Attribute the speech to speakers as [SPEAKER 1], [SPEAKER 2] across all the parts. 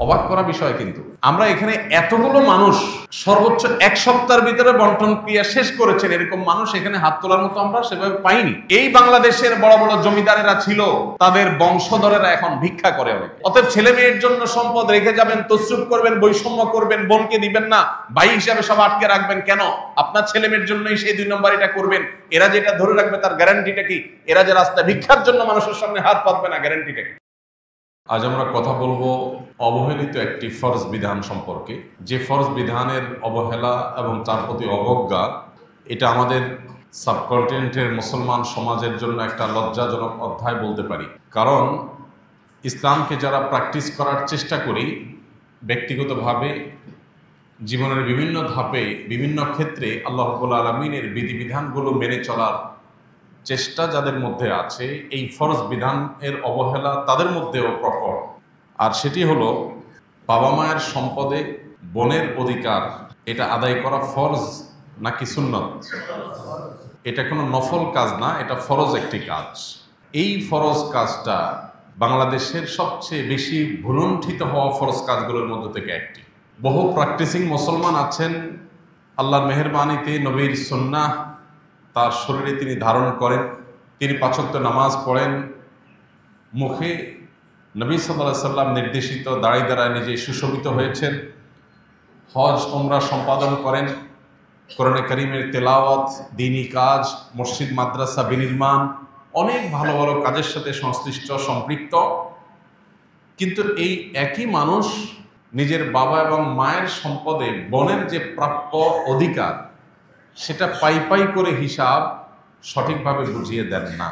[SPEAKER 1] অবাক করা বিষয়। কিন্তু আমরা এখানে এতগুলো মানুষ সর্বোচ্চ এক সপ্তাহের ভিতরে বন্টন ক্রিয়া শেষ করেছেন, এরকম মানুষ এখানে হাত তোলার মতো আমরা সেভাবে পাইনি। এই বাংলাদেশের বড় বড় জমিদারেরা ছিল, তাদের বংশধরেরা এখন ভিক্ষা করে অনেক। অতএব ছেলে মেয়ের জন্য সম্পদ রেখে যাবেন, তসরুফ করবেন, বৈষম্য করবেন, বোনকে দিবেন না, ভাই হিসাবে সব আটকে রাখবেন কেন? আপনার ছেলে মেয়ের জন্যই সেই 2 নম্বর এটা করবেন। এরা যেটা ধরে রাখবে তার গ্যারান্টিটা কি? এরা যে রাস্তা ভিক্ষার জন্য মানুষের সামনে হাত পাতবে না, গ্যারান্টিটা কি? আজ আমরা কথা বলবো অবহেলিত একটি ফরজ বিধান সম্পর্কে, যে ফরজ বিধানের অবহেলা এবং তার প্রতি অবজ্ঞা, এটা আমাদের সাবকন্টিনেন্টের মুসলমান সমাজের জন্য একটা লজ্জাজনক অধ্যায় বলতে পারি। কারণ ইসলামকে যারা প্র্যাকটিস করার চেষ্টা করি ব্যক্তিগতভাবে, জীবনের বিভিন্ন ধাপে বিভিন্ন ক্ষেত্রে আল্লাহ রাব্বুল আলামিনের বিধিবিধানগুলো মেনে চলার চেষ্টা যাদের মধ্যে আছে, এই ফরজ বিধানের অবহেলা তাদের মধ্যেও প্রকট। আর সেটি হলো বাবা মায়ের সম্পদে বোনের অধিকার এটা আদায় করা ফরজ নাকি সুন্নত। এটা কোনো নফল কাজ না, এটা ফরজ একটি কাজ। এই ফরজ কাজটা বাংলাদেশের সবচেয়ে বেশি ভুলুণ্ঠিত হওয়া ফরজ কাজগুলোর মধ্যে থেকে একটি। বহু প্র্যাকটিসিং মুসলমান আছেন, আল্লাহর মেহেরবানিতে নবীর সুন্নাহ তার শরীরে তিনি ধারণ করেন, তিনি 5 ওয়াক্ত নামাজ পড়েন, মুখে নবী সাল্লাল্লাহু আলাইহি সাল্লাম নির্দেশিত দাঁড়িয়ে দাঁড়ায় নিজে সুশোভিত হয়েছেন, হজ ওমরা সম্পাদন করেন, কোরআনে কারীমের তেলাওয়াত, দ্বীনি কাজ, মসজিদ মাদ্রাসা বিনির্মাণ, অনেক ভালো ভালো কাজের সাথে সংশ্লিষ্ট সম্পৃক্ত। কিন্তু এই একই মানুষ নিজের বাবা এবং মায়ের সম্পদে বোনের যে প্রাপ্য অধিকার সেটা পাই করে হিসাব সঠিকভাবে বুঝিয়ে দেন না।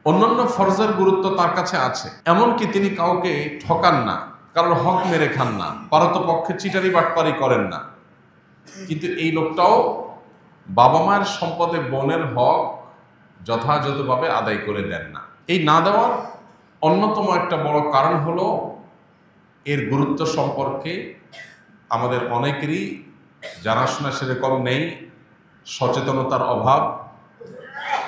[SPEAKER 1] অন্যান্য ফরজের গুরুত্ব তার কাছে আছে, এমনকি তিনি কাউকে ঠকান না, কারোর হক মেরে খান না, পারতপক্ষে চিটারি বাটপারি করেন না। কিন্তু এই লোকটাও বাবা মায়ের সম্পদে বোনের হক যথাযথভাবে আদায় করে দেন না। এই না দেওয়ার অন্যতম একটা বড় কারণ হলো এর গুরুত্ব সম্পর্কে আমাদের অনেকেরই জানাশোনা সেরকম নেই, সচেতনতার অভাব।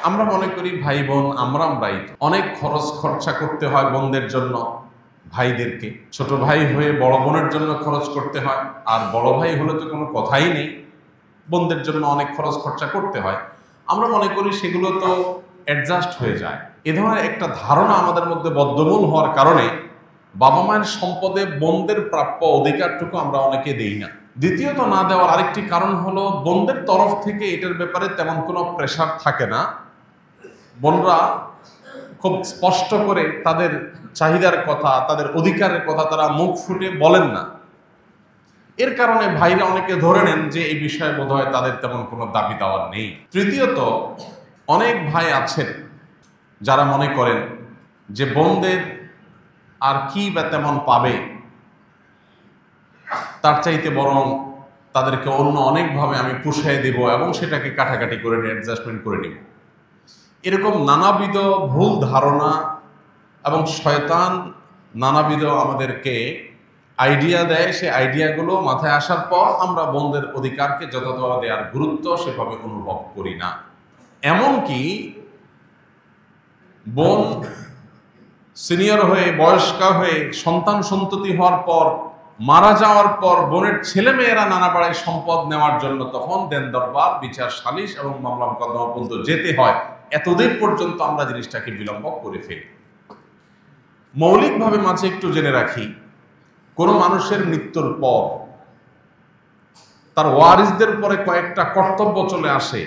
[SPEAKER 1] আমরা মনে করি ভাই বোন আমরাই অনেক খরচ খরচা করতে হয় বোনদের জন্য, ভাইদেরকে ছোট ভাই হয়ে বড় বোনের জন্য খরচ করতে হয়, আর বড় ভাই হলে তো কোনো কথাই নেই, বোনদের জন্য অনেক খরচ খরচা করতে হয়। আমরা মনে করি সেগুলো তো অ্যাডজাস্ট হয়ে যায়। এ ধরনের একটা ধারণা আমাদের মধ্যে বদ্ধমূল হওয়ার কারণে বাবা মায়ের সম্পদে বোনদের প্রাপ্য অধিকারটুকু আমরা অনেকে দেই না। দ্বিতীয়ত না দেওয়ার আরেকটি কারণ হলো বোনদের তরফ থেকে এটার ব্যাপারে তেমন কোনো প্রেশার থাকে না। বোনরা খুব স্পষ্ট করে তাদের চাহিদার কথা, তাদের অধিকারের কথা তারা মুখ ফুটে বলেন না। এর কারণে ভাইরা অনেকে ধরে নেন যে এই বিষয়ে বোধহয় তাদের তেমন কোনো দাবি দাওয়া নেই। তৃতীয়ত, অনেক ভাই আছেন যারা মনে করেন যে বোনদের আর কি বা তেমন পাবে, তার চাইতে বরং তাদেরকে অন্য অনেকভাবে আমি পুষায় দেব এবং সেটাকে কাটাকাটি করে নিয়ে অ্যাডজাস্টমেন্ট করে নিব। এরকম নানাবিধ ভুল ধারণা এবং শয়তান নানাবিধ আমাদেরকে আইডিয়া দেয়। সেই আইডিয়াগুলো মাথায় আসার পর আমরা বোনদের অধিকারকে যথাযথ দেওয়ার গুরুত্ব সেভাবে অনুভব করি না। এমনকি বোন সিনিয়র হয়ে বয়স্কা হয়ে সন্তান সন্ততি হওয়ার পর, মারা যাওয়ার পর বোনের ছেলে মেয়েরা নানা পাড়ায় সম্পদ নেওয়ার জন্য তখন দেন দরবার, বিচার সালিশ এবং মামলা মোকদ্দমা পর্যন্ত যেতে হয়। এতদিন পর্যন্ত আমরা জিনিসটাকে বিলম্ব করে ফেলি। মৌলিকভাবে মাঝে একটু জেনে রাখি, কোনো মানুষের মৃত্যুর পর তার ওয়ারিসদের উপরে কয়েকটা কর্তব্য চলে আসে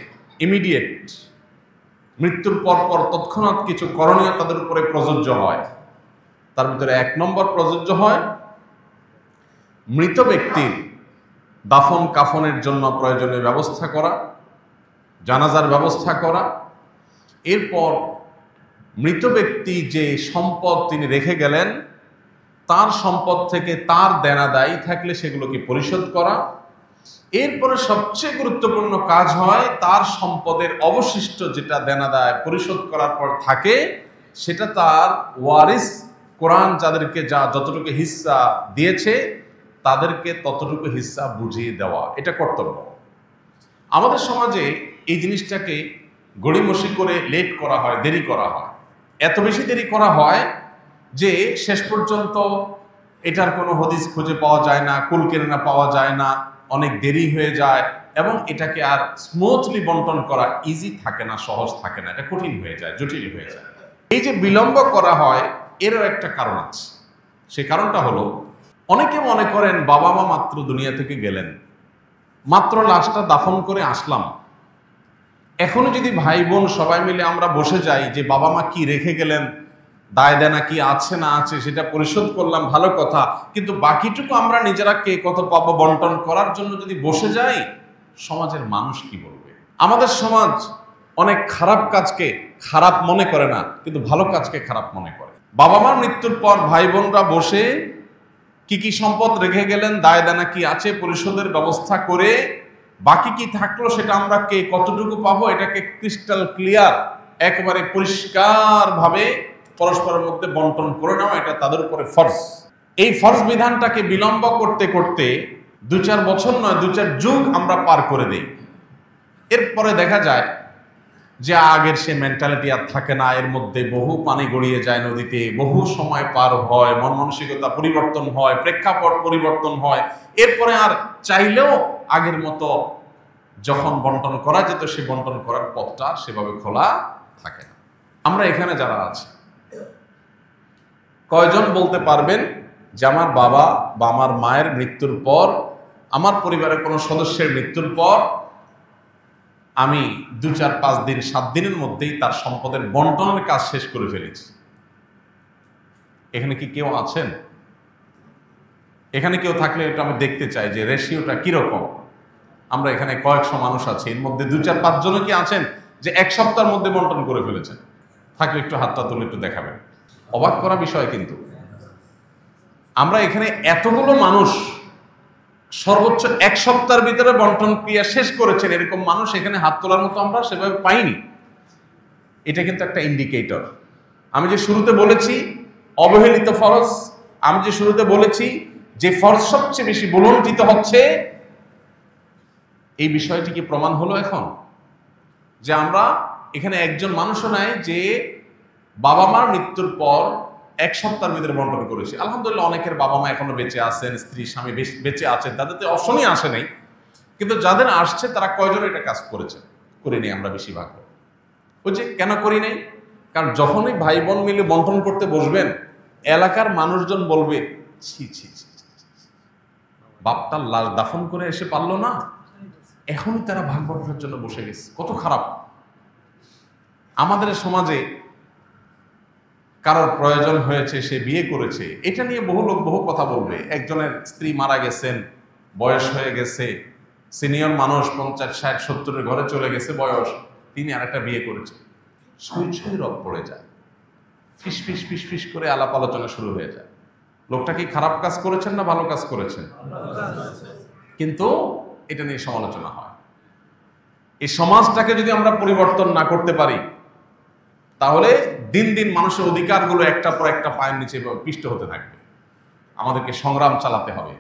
[SPEAKER 1] ইমিডিয়েট। মৃত্যুর পর তৎক্ষণাৎ কিছু করণীয় তাদের উপরে প্রযোজ্য হয়। তার ভিতরে 1 নম্বর প্রযোজ্য হয় মৃত ব্যক্তির দাফন কাফনের জন্য প্রয়োজনীয় ব্যবস্থা করা, জানাজার ব্যবস্থা করা। এরপর মৃত ব্যক্তি যে সম্পদ তিনি রেখে গেলেন তার সম্পদ থেকে তার দেনা দায়ী থাকলে সেগুলোকে পরিশোধ করা। এরপরে সবচেয়ে গুরুত্বপূর্ণ কাজ হয় তার সম্পদের অবশিষ্ট যেটা দেনা দায় পরিশোধ করার পর থাকে সেটা তার ওয়ারিস, কোরআন যাদেরকে যতটুকু হিস্সা দিয়েছে তাদেরকে ততটুকু হিস্সা বুঝিয়ে দেওয়া, এটা কর্তব্য। আমাদের সমাজে এই জিনিসটাকে গড়িমসি করে লেট করা হয়, দেরি করা হয়। এত বেশি দেরি করা হয় যে শেষ পর্যন্ত এটার কোনো হদিস খুঁজে পাওয়া যায় না, কুল কেনা পাওয়া যায় না, অনেক দেরি হয়ে যায় এবং এটাকে আর স্মুথলি বন্টন করা ইজি থাকে না, সহজ থাকে না, এটা কঠিন হয়ে যায়, জটিল হয়ে যায়। এই যে বিলম্ব করা হয় এরও একটা কারণ আছে। সেই কারণটা হলো, অনেকে মনে করেন বাবা মা মাত্র দুনিয়া থেকে গেলেন, মাত্র লাশটা দাফন করে আসলাম, এখনো যদি ভাই বোন সবাই মিলে আমরা বসে যাই যে বাবা মা কি রেখে গেলেন, দায় দেনা কি আছে না আছে সেটা পরিশোধ করলাম, ভালো কথা, কিন্তু বাকিটুকু আমরা নিজেরা কে কত পাবো বন্টন করার জন্য যদি বসে যাই, সমাজের মানুষ কি বলবে? আমাদের সমাজ অনেক খারাপ কাজকে খারাপ মনে করে না, কিন্তু ভালো কাজকে খারাপ মনে করে। বাবা মার মৃত্যুর পর ভাই বোনরা বসে কি কি সম্পদ রেখে গেলেন, দায় দেনা কি আছে পরিশোধের ব্যবস্থা করে বাকি কি থাকলো সেটা আমরা কে কতটুকু পাবো এটাকে ক্রিস্টাল ক্লিয়ার, একেবারে পরিষ্কার ভাবে পরস্পরের মধ্যে বন্টন করে নেওয়া, এটা তাদের উপরে ফরজ। এই ফরজ বিধানটাকে বিলম্ব করতে করতে 2-4 বছর নয় 2-4 যুগ আমরা পার করে দেই। এরপরে দেখা যায় যে আগের সে মেন্টালিটি আর থাকে না, এর মধ্যে বহু পানি গড়িয়ে যায় নদীতে, বহু সময় পার হয়, মন মানসিকতা পরিবর্তন হয়, প্রেক্ষাপট পরিবর্তন হয়, এরপরে আর চাইলেও আগের মতো যখন বন্টন করা যেত সে বন্টন করার পথটা সেভাবে খোলা থাকে না। আমরা এখানে যারা আছি, কয়জন বলতে পারবেন যে আমার বাবা বা আমার মায়ের মৃত্যুর পর, আমার পরিবারের কোনো সদস্যের মৃত্যুর পর আমি 2-4-5 দিন 7 দিনের মধ্যেই তার সম্পদের বন্টনের কাজ শেষ করে ফেলেছি? এখানে কি কেউ আছেন? এখানে কেউ থাকলে এটা আমি দেখতে চাই যে রেশিওটা কিরকম। আমরা এখানে কয়েকশো মানুষ আছি, এর মধ্যে 2-4-5 জন কি আছেন যে 1 সপ্তাহের মধ্যে বন্টন করে ফেলেছেন? থাকলে একটু হাতটা তুলে একটু দেখাবেন। অবাক করা বিষয়, কিন্তু আমরা এখানে এতগুলো মানুষ সর্বোচ্চ 1 সপ্তাহের ভিতরে বন্টন ক্রিয়া শেষ করেছেন, এরকম মানুষ এখানে হাত তোলার মতো আমরা সেভাবে পাইনি। এটা কিন্তু একটা ইন্ডিকেটর। আমি যে শুরুতে বলেছি অবহেলিত ফরজ, আমি যে শুরুতে বলেছি যে ফরজ সবচেয়ে বেশি বলন্টিত হচ্ছে, এই বিষয়টি কি প্রমাণ হলো এখন যে আমরা এখানে একজন মানুষও নাই যে বাবা মার মৃত্যুর পর 1 সপ্তাহের ভিতরে বন্টন করেছে। আলহামদুলিল্লাহ অনেকের বাবা মা এখনো বেঁচে আছেন, স্ত্রী স্বামী বেঁচে আছেন, তাদের তো অপশনই আসে নাই, কিন্তু যাদের আসছে তারা কয়জন এটা কাজ করেছে? করিনি আমরা বেশিরভাগ। ওই যে কেন করি নাই? কারণ যখনই ভাই বোন মিলে বন্টন করতে বসবেন, এলাকার মানুষজন বলবে ছি ছি ছি, বাপটার লাশ দাফন করে এসে পারলো না, এখনই তারা ভাগ বন্টনের জন্য বসে গেছে, কত খারাপ। আমাদের সমাজে কারোর প্রয়োজন হয়েছে, সে বিয়ে করেছে, এটা নিয়ে বহু লোক বহু কথা বলবে। একজনের স্ত্রী মারা গেছেন, বয়স হয়ে গেছে, সিনিয়র মানুষ 50-60-70-এর ঘরে চলে গেছে বয়স, তিনি আরেকটা বিয়ে করেছে, ছুঁই ছুঁই রব পড়ে যায়, ফিস ফিস ফিস ফিস করে আলাপ আলোচনা শুরু হয়ে যায়। লোকটা কি খারাপ কাজ করেছেন না ভালো কাজ করেছেন? কিন্তু এটা নিয়ে সমালোচনা হয়। এই সমাজটাকে যদি আমরা পরিবর্তন না করতে পারি, তাহলে দিন দিন মানুষের অধিকারগুলো একটা পর একটা পায়ের নিচে পিষ্ট হতে থাকবে। আমাদেরকে সংগ্রাম চালাতে হবে।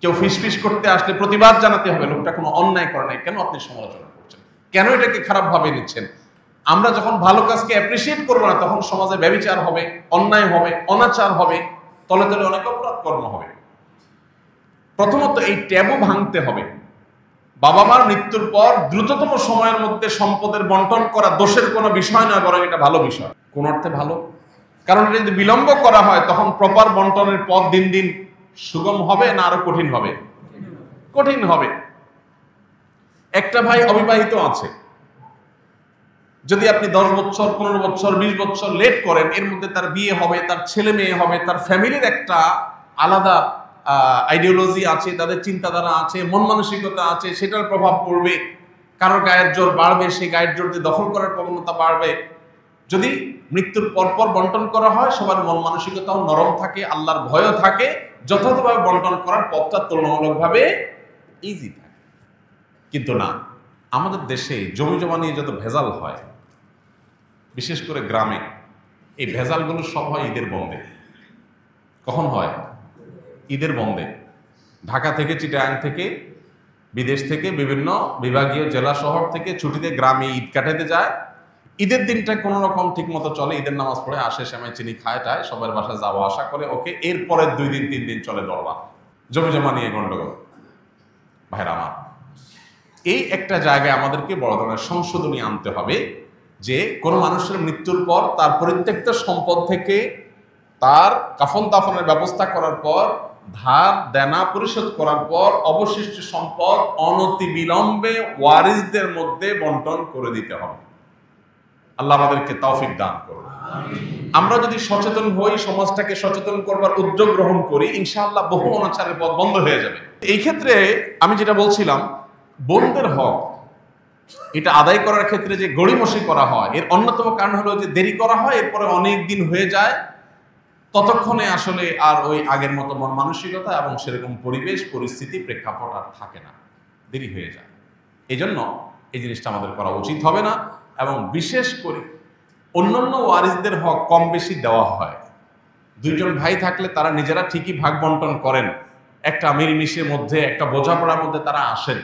[SPEAKER 1] কেউ ফিসফিস করতে আসলে প্রতিবাদ জানাতে হবে, লোকটা কোনো অন্যায় করে নাই, কেন আপনি সমালোচনা করছেন, কেন এটাকে খারাপ ভাবে নিচ্ছেন? আমরা যখন ভালো কাজকে অ্যাপ্রিসিয়েট করবো না, তখন সমাজে ব্যভিচার হবে, অন্যায় হবে, অনাচার হবে, তলে তলে অনেক অপরাধ কর্ম হবে। প্রথমত এই ট্যাবু ভাঙতে হবে। বাবা মার মৃত্যুর পর দ্রুততম সময়ের মধ্যে সম্পদের বন্টন করা দোষের কোনো বিষয় নয়, বরং এটা ভালো বিষয়। কোন অর্থে ভালো? কারণ এটা যদি বিলম্ব করা হয়, তখন প্রপার বন্টনের পথ দিন দিন সুগম হবে না আরো কঠিন হবে? কঠিন হবে। একটা ভাই অবিবাহিত আছে, যদি আপনি 10 বছর 15 বছর 20 বছর লেট করেন, এর মধ্যে তার বিয়ে হবে, তার ছেলে মেয়ে হবে, তার ফ্যামিলির একটা আলাদা আইডিওলজি আছে, তাদের চিন্তাধারা আছে, মন মানসিকতা আছে, সেটার প্রভাব পড়বে। কারোর গায়ের জোর বাড়বে, সেই গায়ের জোর দিয়ে দখল করার প্রবণতা বাড়বে। যদি মৃত্যুর পরপর বন্টন করা হয়, সবার মন মানসিকতাও নরম থাকে, আল্লাহর ভয়ও থাকে, যথাযথভাবে বন্টন করার পথটা তুলনামূলকভাবে ইজি থাকে। কিন্তু না, আমাদের দেশে জমি জমা নিয়ে যত ভেজাল হয়, বিশেষ করে গ্রামে, এই ভেজালগুলো সব হয় ঈদের বন্ধে। কখন হয়? ঈদের বন্ধে। ঢাকা থেকে, চিটাগাং থেকে, বিদেশ থেকে, বিভিন্ন বিভাগীয় জেলা শহর থেকে ছুটিতে গ্রামে ঈদ কাটাতে যায়। ঈদের দিনটা কোনো রকম ঠিক মতো চলে, ঈদের নামাজ পড়ে আসে, সেমাই চিনি খায় টায়, সবার বাসায় যাওয়া আসা করে, ওকে। এরপরের 2 দিন 3 দিন চলে দরবার, জমি জমা নিয়ে গন্ডগোল। ভাইরা আমার, এই একটা জায়গায় আমাদেরকে বড় ধরনের সংশোধনী আনতে হবে যে কোনো মানুষের মৃত্যুর পর তার পরিত্যক্ত সম্পদ থেকে তার কাফন দাফনের ব্যবস্থা করার পর, ধার দেনা পরিশোধ করার পর অবশিষ্ট সম্পদ অনতিবিলম্বে ওয়ারিসদের মধ্যে বন্টন করে দিতে হবে। আল্লাহ আমাদেরকে তৌফিক দান করুন। আমরা যদি সচেতন হই, সমাজটাকে সচেতন করবার উদ্যোগ গ্রহণ করি, ইনশাআল্লাহ বহু অনাচারের পথ বন্ধ হয়ে যাবে। এই ক্ষেত্রে আমি যেটা বলছিলাম, বোনদের হক এটা আদায় করার ক্ষেত্রে যে গড়িমসি করা হয়, এর অন্যতম কারণ হলো যে দেরি করা হয়, এরপরে অনেক দিন হয়ে যায়, ততক্ষণে আসলে আর ওই আগের মতো মন মানসিকতা এবং সেরকম পরিবেশ পরিস্থিতি প্রেক্ষাপট আর থাকে না, দেরি হয়ে যায়। এই জন্য এই জিনিসটা আমাদের করা উচিত হবে না। এবং বিশেষ করে অন্যান্য ওয়ারিসদের হক কম বেশি দেওয়া হয়। 2 জন ভাই থাকলে তারা নিজেরা ঠিকই ভাগ বন্টন করেন, একটা মিলমিশের মধ্যে, একটা বোঝাপড়ার মধ্যে তারা আসেন।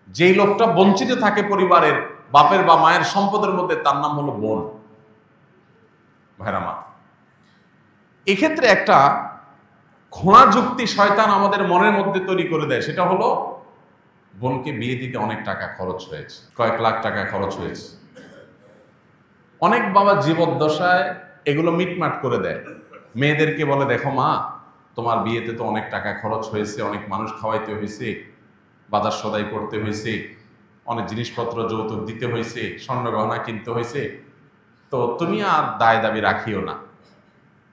[SPEAKER 1] যেই লোকটা বঞ্চিত থাকে পরিবারের বাপের বা মায়ের সম্পদের মধ্যে, তার নাম হলো বোন। ভাইরা মা, এক্ষেত্রে একটা খোঁড়া যুক্তি শয়তান আমাদের মনের মধ্যে তৈরি করে দেয়, সেটা হলো বোনকে বিয়ে দিতে অনেক টাকা খরচ হয়েছে, কয়েক লাখ টাকা খরচ হয়েছে। অনেক বাবা জীবদ্দশায় এগুলো মিটমাট করে দেয়, মেয়েদেরকে বলে, দেখো মা, তোমার বিয়েতে তো অনেক টাকা খরচ হয়েছে, অনেক মানুষ খাওয়াইতে হয়েছে, বাজার সদাই করতে হয়েছে, অনেক জিনিসপত্র যৌতুক দিতে হয়েছে, স্বর্ণ গহনা কিনতে হয়েছে, তো তুমি আর দায় দাবি রাখিও না।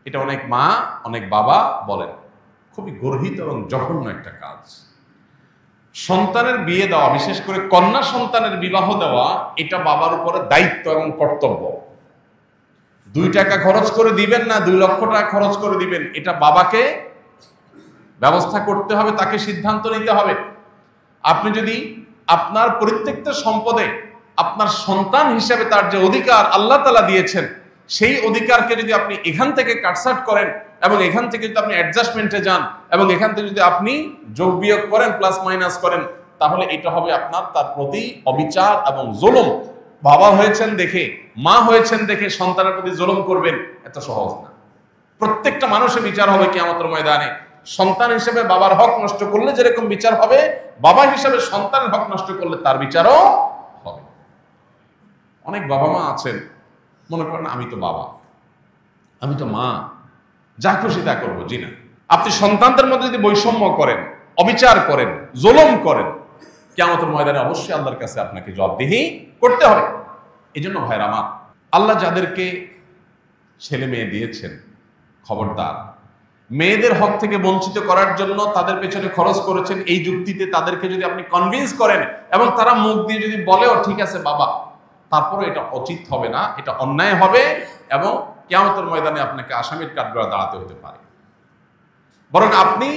[SPEAKER 1] এটা অনেক মা, অনেক বাবা বলেন। খুবই গর্হিত এবং জঘন্য একটা কাজ। সন্তানের বিয়ে দেওয়া, বিশেষ করে কন্যা সন্তানের বিবাহ দেওয়া, এটা বাবার উপরে দায়িত্ব এবং কর্তব্য। 2 টাকা খরচ করে দিবেন না 2 লক্ষ টাকা খরচ করে দিবেন, এটা বাবাকে ব্যবস্থা করতে হবে, তাকে সিদ্ধান্ত নিতে হবে। আপনি যদি আপনার পরিত্যক্ত সম্পদে আপনার সন্তান হিসেবে তার যে অধিকার আল্লাহ তাআলা দিয়েছেন, সেই অধিকারকে যদি আপনি এখান থেকে কাটছাট করেন এবং এখান থেকে যদি আপনি অ্যাডজাস্টমেন্টে যান এবং এখান থেকে যদি আপনি যোগ বিয়োগ করেন, প্লাস মাইনাস করেন, তাহলে এটা হবে আপনার তার প্রতি অবিচার এবং জুলুম। বাবা হয়েছেন দেখে, মা হয়েছেন দেখে সন্তানের প্রতি জুলুম করবেন, এত সহজ না। প্রত্যেকটা মানুষের বিচার হবে কিয়ামতের ময়দানে। সন্তান হিসেবে বাবার হক নষ্ট করলে যেরকম বিচার হবে, বাবা হিসেবে সন্তানের হক নষ্ট করলে তার বিচারও হবে। অনেক বাবা মা আছেন, মনে করেন আমি তো বাবা, আমি তো মা, যা খুশি তা করবো। জি না, আপনি সন্তানদের মধ্যে যদি বৈষম্য করেন, অবিচার করেন, জুলুম করেন, কিয়ামতের ময়দানে অবশ্যই আল্লাহর কাছে আপনাকে জবাবদিহি করতে হবে। এই জন্য ভাইরা আমার, আল্লাহ যাদেরকে ছেলে মেয়ে দিয়েছেন, খবরদার, মেয়েদের হক থেকে বঞ্চিত করার জন্য তাদের পেছনে খরচ করেছেন এই যুক্তিতে তাদেরকে যদি আপনি কনভিন্স করেন এবং তারা মুখ দিয়ে যদি বলেও ঠিক আছে বাবা, তারপরে এটা উচিত হবে না, এটা অন্যায় হবে এবং কিয়ামতের ময়দানে আপনাকে আসামির কাঠগড়ায় দাঁড়াতে হতে পারে। বরং আপনি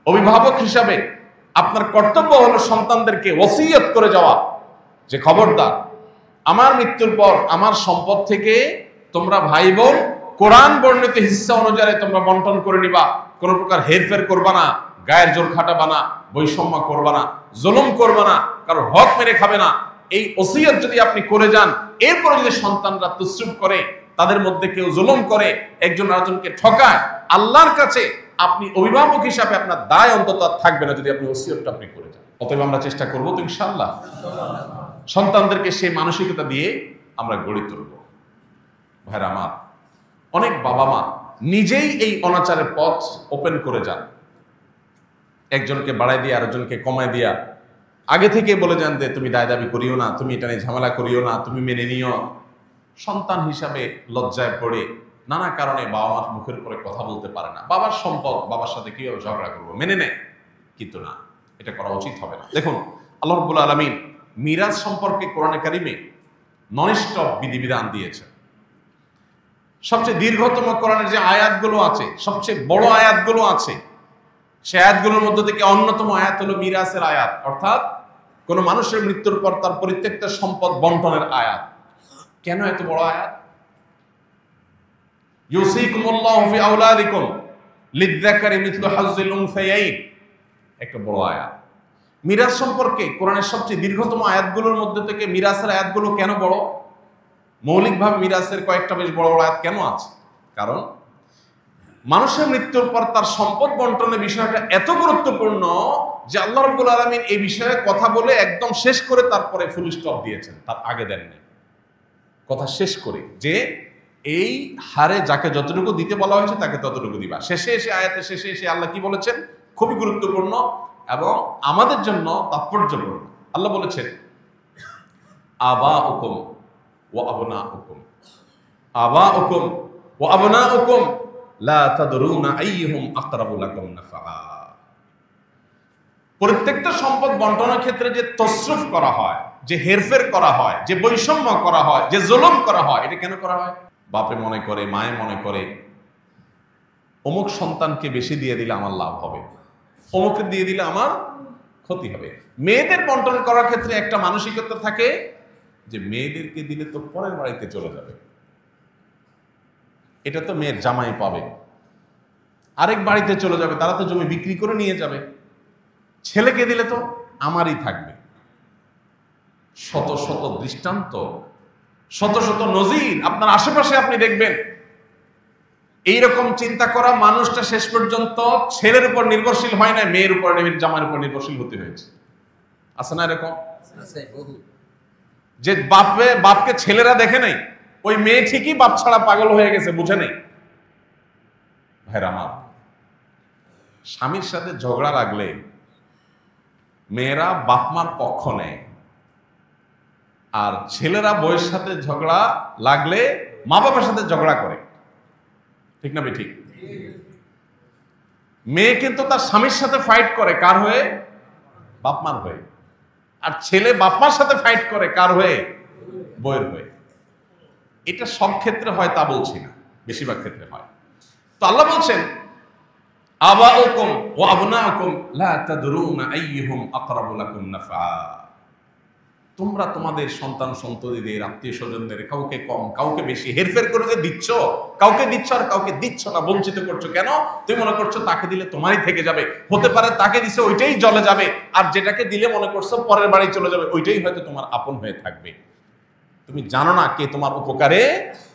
[SPEAKER 1] অভিভাবক হিসাবে আপনার কর্তব্য হলো সন্তানদেরকে ওসিয়ত করে যাওয়া যে খবরদার, আমার মৃত্যুর পর আমার সম্পদ থেকে তোমরা ভাই বোন কোরআন বর্ণিত হিস্সা অনুযায়ী তোমরা বন্টন করে নিবা, কোনো প্রকার হেরফের করবা না, গায়ের জোর খাটাবা না, বৈষম্য করবা না, জুলুম করবা না, কারোর হক মেরে খাবে না। এই ওসিয়ত যদি আপনি করে যান, এরপরে যদি সন্তানরা তুসরুফ করে, তাদের মধ্যে কেউ জুলুম করে, একজন আরেকজনকে ঠকায়, আল্লাহর কাছে আপনি অভিভাবক হিসাবে আপনার দায় অন্তত থাকবে না যদি আপনি ওসিয়তটা আপনি করে যান। অতএব আমরা চেষ্টা করবো তো ইনশাআল্লাহ সন্তানদেরকে সেই মানসিকতা দিয়ে আমরা গড়ে তুলব। ভাইরা আমার, অনেক বাবা মা নিজেই এই অনাচারের পথ ওপেন করে যান, একজনকে বাড়াই দিয়ে আরেকজনকে কমায় দিয়া আগে থেকে বলে যান যে তুমি দায় দাবি করিও না, তুমি এটা নিয়ে ঝামেলা করিও না, তুমি মেনে নিও। সন্তান হিসাবে লজ্জায় পড়ে নানা কারণে বাবা মার মুখের উপরে কথা বলতে পারে না, বাবার সম্পদ বাবার সাথে কিভাবে ঝগড়া করবো মেনে নেয়, কিন্তু না, এটা করা উচিত হবে না। দেখুন, আল্লাহ রাব্বুল আলামিন মিরাজ সম্পর্কে কোরআনে কারিমে নন-স্টপ বিধিবিধান দিয়েছে। সবচেয়ে দীর্ঘতম কোরআনের যে আয়াতগুলো আছে, সবচেয়ে বড় আয়াতগুলো আছে, সে আয়াতগুলোর মধ্যে থেকে অন্যতম আয়াত হলো মিরাসের আয়াত, অর্থাৎ কোন মানুষের মৃত্যুর পর তার পরিত্যক্ত সম্পদ বন্টনের আয়াত। কেন এত বড় আয়াত? ইউসিকুমুল্লাহু ফি আওলাদিকুম লিযযাকারি মিথলু হাজ্জিল উনসায়াইন, একটা বড় আয়াত। মিরাস সম্পর্কে কোরআনের সবচেয়ে দীর্ঘতম আয়াতগুলোর মধ্যে থেকে মিরাসের আয়াতগুলো কেন বড়? মৌলিকভাবে মিরাসের কয়েকটা বেশ বড় বড় আয়াত কেন আছে? কারণ মানুষের মৃত্যুর পর তার সম্পদ বন্টনের বিষয়টা এত গুরুত্বপূর্ণ যে আল্লাহ রাব্বুল আলামিন এই বিষয়ে কথা বলে একদম শেষ করে তারপরে ফুল স্টপ দিয়েছেন, তার আগে দেননি। কথা শেষ করে যে এই হারে যাকে যতটুকু দিতে বলা হয়েছে তাকে ততটুকু দিবা। শেষে এসে আয়াতের শেষে এসে আল্লাহ কি বলেছেন? খুবই গুরুত্বপূর্ণ এবং আমাদের জন্য তাৎপর্যপূর্ণ। আল্লাহ বলেছেন আবাউকুম ওয়া আবনাউকুম, আবাউকুম ওয়া আবনাউকুম লা তাদরুনা আইয়ুহুম আকরাবু লাকুম নাফআ। প্রত্যেকটা সম্পদ বন্টনের ক্ষেত্রে যে তসরুফ করা হয়, যে হেরফের করা হয়, যে বৈষম্য করা হয়, যে জুলুম করা হয়, এটা কেন করা হয়? বাপে মনে করে, মায়ে মনে করে অমুক সন্তানকে বেশি দিয়ে দিলে আমার লাভ হবে, অমুককে দিয়ে দিলে আমার ক্ষতি হবে। মেয়েদের বন্টন করার ক্ষেত্রে একটা মানসিকতা থাকে যে মেয়েদেরকে দিলে তো পরের বাড়িতে চলে যাবে, এটা তো মেয়ের জামাই পাবে, আরেক বাড়িতে চলে যাবে, তারা তো জমি বিক্রি করে নিয়ে যাবে, ছেলেকে দিলে তো আমারই থাকবে। শত শত দৃষ্টান্ত, শত শত নজির আপনার আশেপাশে আপনি দেখবেন। এইরকম চিন্তা করা মানুষটা শেষ পর্যন্ত ছেলের উপর নির্ভরশীল হয় না, মেয়ের উপর, জামাইয়ের উপর নির্ভরশীল হতে হয়েছে। আছে না এরকম? যে বাপকে ছেলেরা দেখে নাই, ওই মেয়ে ঠিকই বাপ ছাড়া পাগল হয়ে গেছে, বুঝে নেই। ভাইরা আমার, স্বামীর সাথে ঝগড়া লাগলে মেয়েরা বাপ মার পক্ষ নেয়, আর ছেলেরা বউয়ের সাথে ঝগড়া লাগলে মা বাবার সাথে ঝগড়া করে। ঠিক না ঠিক? মেয়ে কিন্তু তার স্বামীর সাথে ফাইট করে কার হয়ে? বাপ মার হয়ে। আর ছেলে বাপ মার সাথে ফাইট করে কার হয়ে? বউয়ের হয়ে। এটা সব ক্ষেত্রে হয় তা বলছি না, বেশিরভাগ ক্ষেত্রে হয়। তো আল্লাহ বলছেন আবাউকুম ওয়া আবনাউকুম লা তাদরুনা আইয়ুহুম আকরাবু লাকুম নাফআ। তোমরা তোমাদের সন্তান সন্ততিদের, আত্মীয় স্বজনদের কাউকে কম কাউকে বেশি হেরফের করে যে দিচ্ছ, কাউকে দিচ্ছ আর কাউকে দিচ্ছ না, বঞ্চিত করছো কেন? তুমি মনে করছো তাকে দিলে তোমারই থেকে যাবে, হতে পারে তাকে দিছে ওইটাই জলে যাবে, আর যেটাকে দিলে মনে করছো পরের বাড়ি চলে যাবে, ওইটাই হয়তো তোমার আপন হয়ে থাকবে। তুমি জানো না কে তোমার উপকারে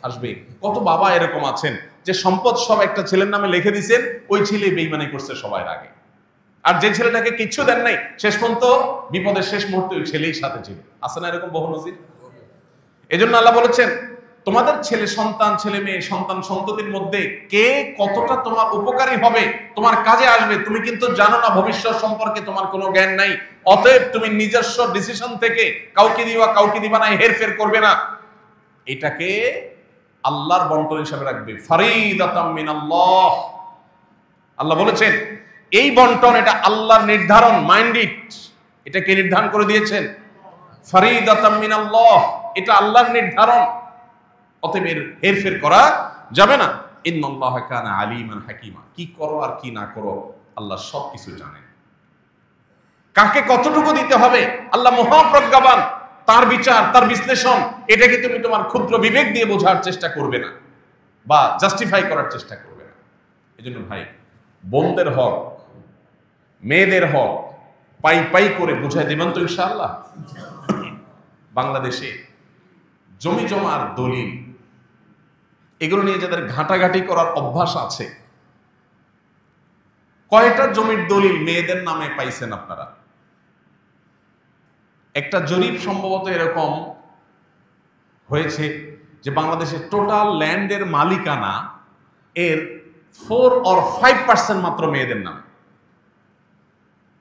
[SPEAKER 1] আসবে। কত বাবা এরকম আছেন যে সম্পদ সব একটা ছেলের নামে লিখে দিয়েছেন, ওই ছেলে বেঈমানি করছে সবার আগে, আর যে ছেলেটাকে কিচ্ছু দেন নাই শেষ পর্যন্ত বিপদের শেষ মুহূর্তে ওই ছেলেই সাথে ছিল। আছে না এরকম বহু নজির? এজন্য আল্লাহ বলেছেন তোমাদের ছেলে সন্তান, ছেলে মেয়ে, সন্তান সন্ততির মধ্যে কে কতটা তোমার উপকারী হবে, তোমার কাজে আসবে, তুমি কিন্তু জানো না, ভবিষ্যৎ সম্পর্কে তোমার কোনো জ্ঞান নাই। অতএব তুমি নিজস্ব ডিসিশন থেকে কাউকে দিবা কাউকে দিবা না, হেরফের করবে না, এটাকে আল্লাহর বন্টন হিসাবে রাখবে। ফারিদাতাম মিনাল্লাহ। আল্লাহ বলেছেন এই বন্টন এটা আল্লাহর নির্ধারণ, মাইন্ডেড। এটা কে নির্ধারণ করে দিয়েছেন? ফারিদাতাম মিনাল্লাহ, এটা আল্লাহর নির্ধারণ। অতএব এর হেরফের করা যাবে না। ইন্নাল্লাহা কানা আলিমান হাকিমা। কি করো আর কি না করো আল্লাহ সবকিছু জানেন। কাকে কতটুকু দিতে হবে আল্লাহ মহাপ্রজ্ঞাবান, তার বিচার, তার বিশ্লেষণ, এটাকে তুমি তোমার ক্ষুদ্র বিবেক দিয়ে বোঝার চেষ্টা করবে না বা জাস্টিফাই করার চেষ্টা করবে না। এজন্য ভাই, বোনদের হক, মেয়েদের হক পাই পাই করে বুঝাই দেবেন তো ইনশাআল্লাহ। বাংলাদেশে জমি জমার দলিল এগুলো নিয়ে যাদের ঘাটাঘাটি করার অভ্যাস আছে, কয়টা জমির দলিল মেয়েদের নামে পাইছেন আপনারা? একটা জরিপ সম্ভবত এরকম হয়েছে যে বাংলাদেশের টোটাল ল্যান্ডের মালিকানা এর 4 or 5% মাত্র মেয়েদের নামে।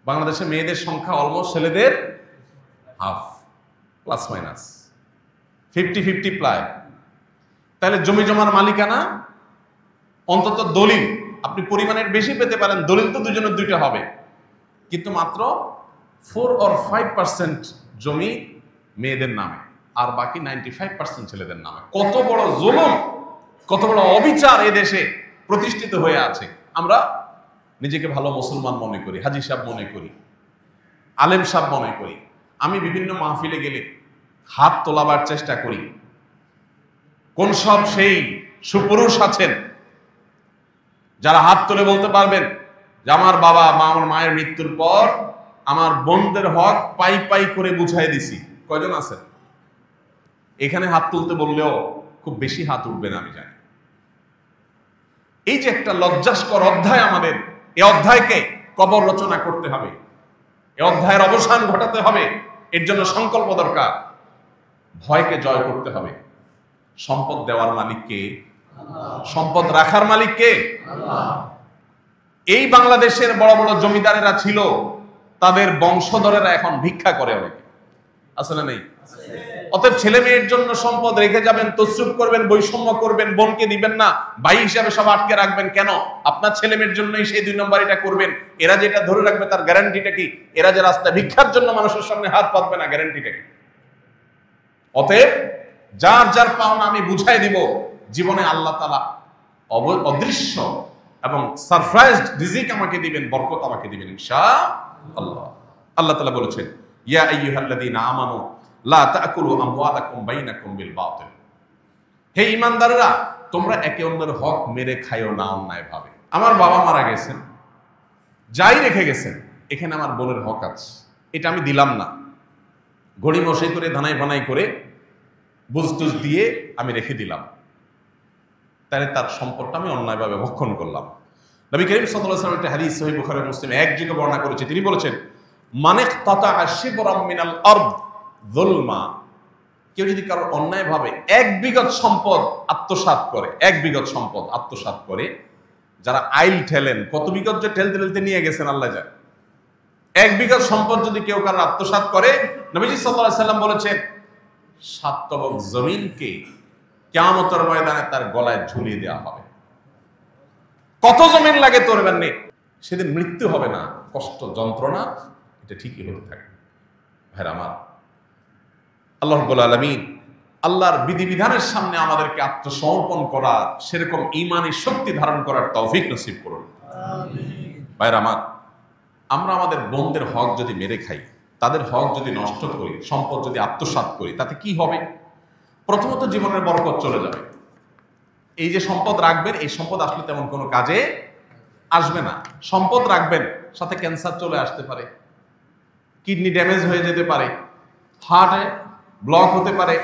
[SPEAKER 1] বাংলাদেশে মেয়েদের সংখ্যা অলমোস্ট ছেলেদের হাফ, প্লাস মাইনাস 50-50 প্রায়। তাহলে জমি জমার মালিকানা, অন্তত দলিল আপনি পরিমাণের বেশি পেতে পারেন, দলিল তো দুজনের দুইটা হবে, কিন্তু মাত্র 4 or 5% জমি মেয়েদের নামে, আর বাকি 95% ছেলেদের নামে। কত বড় জুলুম, কত বড় অবিচার এ দেশে প্রতিষ্ঠিত হয়ে আছে। আমরা নিজেকে ভালো মুসলমান মনে করি, হাজী সাহেব মনে করি, আলেম সাহেব মনে করি। আমি বিভিন্ন মাহফিলে গেলে হাত তোলাবার চেষ্টা করি। কোন সব সেই সুপুরুষ আছেন যারা হাত তুলে বলতে পারবেন যে আমার বাবা মা, আমার মায়ের মৃত্যুর পর আমার বোনদের হক পাই পাই করে বুঝাই দিছি? কয়জন আছেন? এখানে হাত তুলতে বললেও খুব বেশি হাত উঠবে না আমি জানি। এই যে একটা লজ্জাস্কর অধ্যায় আমাদের, এই অধ্যায়কে কবর রচনা করতে হবে, এই অধ্যায়ের অবসান ঘটাতে হবে। এর জন্য সংকল্প দরকার। ভয়কে জয় করতে হবে। সম্পদ দেওয়ার মালিক কে? সম্পদ রাখার মালিক কে? এই বাংলাদেশের বড় বড় জমিদারেরা ছিল, তাদের বংশধরেরা এখন ভিক্ষা করে অনেকে, আছে না নেই? অতএব ছেলে মেয়ের জন্য সম্পদ রেখে যাবেন, তসরুফ করবেন, বৈষম্য করবেন, বোনকে দিবেন না, ভাই হিসাবে সব আটকে রাখবেন কেন? আপনার ছেলে মেয়ের জন্যই সেই 2 নম্বর এটা করবেন। এরা যেটা ধরে রাখবে তার গ্যারান্টিটা কি? এরা যে রাস্তায় ভিক্ষার জন্য মানুষের সামনে হাত পাতবে না, গ্যারান্টিটা কি? অতএব যার যার পাওনা আমি বুঝাই দিব। জীবনে আল্লাহ তাআলা অদৃশ্য এবং সারপ্রাইজড রিজিক আমাকে দিবেন, বরকত আমাকে দিবেন ইনশাআল্লাহ। আল্লাহ তাআলা বলেছেন, ইয়া আইয়ুহাল্লাযীনা আমানু লা তাকুলু আমওয়ালাকুম বাইনাকুম বিল বাতিল। হে ঈমানদাররা, তোমরা একে অন্যের হক মেরে খাইও না অন্যায়ভাবে। আমার বাবা মারা গেছেন, যাই রেখে গেছেন, এখানে আমার বোনের হক আছে, এটা আমি দিলাম না। গড়ি মশাই করে ধানাই ভানাই করে বুঝটুজ দিয়ে আমি রেখে দিলাম, তাহলে তার সম্পদটা আমি অন্যায়ভাবে ভক্ষণ করলাম। নবী করিম সাল্লাল্লাহু আলাইহি ওয়াসাল্লাম একটা হাদিস সহিহ বুখারী মুসলিম এক জায়গায় বর্ণনা করেছে। তিনি বলেছেন, মান ইকতাতা শিবরাম মিনাল আরদ যুলমা, কেউ যদি কারো অন্যায়ভাবে 1 বিঘত সম্পদ আত্মসাৎ করে, 1 বিঘত সম্পদ আত্মসাৎ করে, যারা আইল ঠেলেন, কত বিঘত যে ঠেলতে ঠেলতে নিয়ে গেছেন আল্লাহ জানে। 1 বিঘত সম্পদ যদি কেউ কারো আত্মসাৎ করে, নবীজি সাল্লাল্লাহু আলাইহি ওয়াসাল্লাম বলেছেন 7 তবক জমিনকে কিয়ামতের ময়দানে তার গলায় ঝুলিয়ে দেওয়া হবে। কত জমিন লাগে তোর নেই, সেদিন মৃত্যু হবে না, কষ্ট যন্ত্রণা এটা ঠিকই হতে থাকে। ভাইরা আমার, আল্লাহ রাব্বুল আলামিন আল্লাহর বিধিবিধানের সামনে আমাদেরকে আত্মসমর্পণ করার, সেরকম ঈমানি শক্তি ধারণ করার তৌফিক নসিব করুন। আমিন। ভাইরা আমার, আমরা আমাদের বোনদের হক যদি মেরে খাই, তাদের হক যদি নষ্ট করি, সম্পদ যদি আত্মসাৎ করি, তাতে কি হবে? প্রথমত জীবনের বরকত চলে যাবে। এই যে সম্পদ রাখবেন, এই সম্পদ আসলে তেমন কোনো কাজে আসবে না। সম্পদ রাখবেন, সাথে ক্যান্সার চলে আসতে পারে, কিডনি ড্যামেজ হয়ে যেতে পারে, হার্টে ব্লক হতে পারে,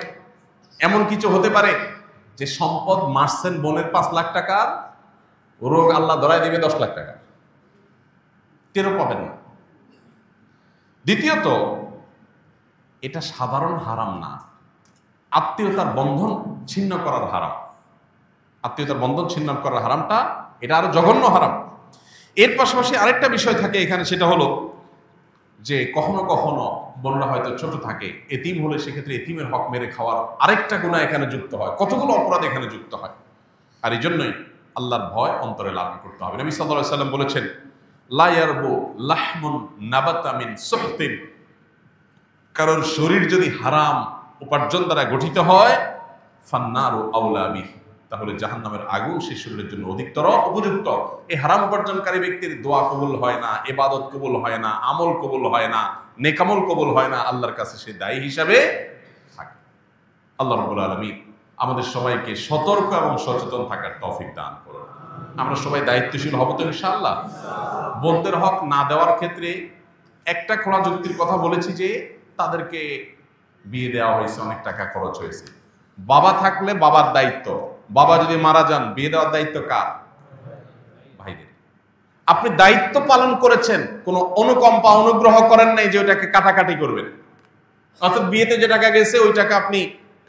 [SPEAKER 1] এমন কিছু হতে পারে যে সম্পদ মারছেন বোনের 5 লাখ টাকার রোগ আল্লাহ ধরায় দিবে 10 লাখ টাকা, টেরও পাবেন না। দ্বিতীয়ত, এটা সাধারণ হারাম না, আত্মীয়তার বন্ধন ছিন্ন করার হারাম। আত্মীয়তার বন্ধন ছিন্ন করার হারামটা, এটা আরো জঘন্য হারাম। এর পাশাপাশি আরেকটা বিষয় থাকে এখানে, সেটা হলো যে কখনো কখনো বোনরা হয়তো ছোট থাকে, এতিম হলে সেক্ষেত্রে এতিমের হক মেরে খাওয়ার আরেকটা গুনাহ এখানে যুক্ত হয়, কতগুলো অপরাধ এখানে যুক্ত হয়। আর এই জন্যই আল্লাহর ভয় অন্তরে লালন করতে হবে। নবী সাল্লাল্লাহু আলাইহি ওয়াসাল্লাম বলেছেন, লা ইয়ারবু লাহমুন নাবাতা মিন সুহতিন, কারোর শরীর যদি হারাম উপার্জন দ্বারা গঠিত হয়, ফান্নারু আউলা বিহি, তাহলে জাহান্নামের আগুন সেই শরীরের জন্য অধিকতর উপযুক্ত। এই হারাম উপার্জনকারী ব্যক্তির দোয়া কবুল হয় না, ইবাদত কবুল হয় না, আমল কবুল হয় না, নেকামল কবুল হয় না, আল্লাহর কাছে সে দায়ী হিসাবে থাকে। আল্লাহ রাব্বুল আলামিন আমাদের সবাইকে সতর্ক এবং সচেতন থাকার তৌফিক দান করুন। আমরা সবাই দায়িত্বশীল হব তো ইনশাআল্লাহ। বোনদের হক না দেওয়ার ক্ষেত্রে একটা খোলা যুক্তির কথা বলেছি যে তাদেরকে বিয়ে দেওয়া হয়েছে, অনেক টাকা খরচ হয়েছে। বাবা থাকলে বাবার দায়িত্ব, বাবা যদি মারা যান বিয়ে দেওয়ার দায়িত্ব কার? ভাইদের। আপনি দায়িত্ব পালন করেছেন, কোনো অনুকম্পা অনুগ্রহ করেন নাই যে ওইটাকে কাটাকাটি করবেন। অর্থাৎ বিয়েতে যে টাকা গেছে ওই টাকা আপনি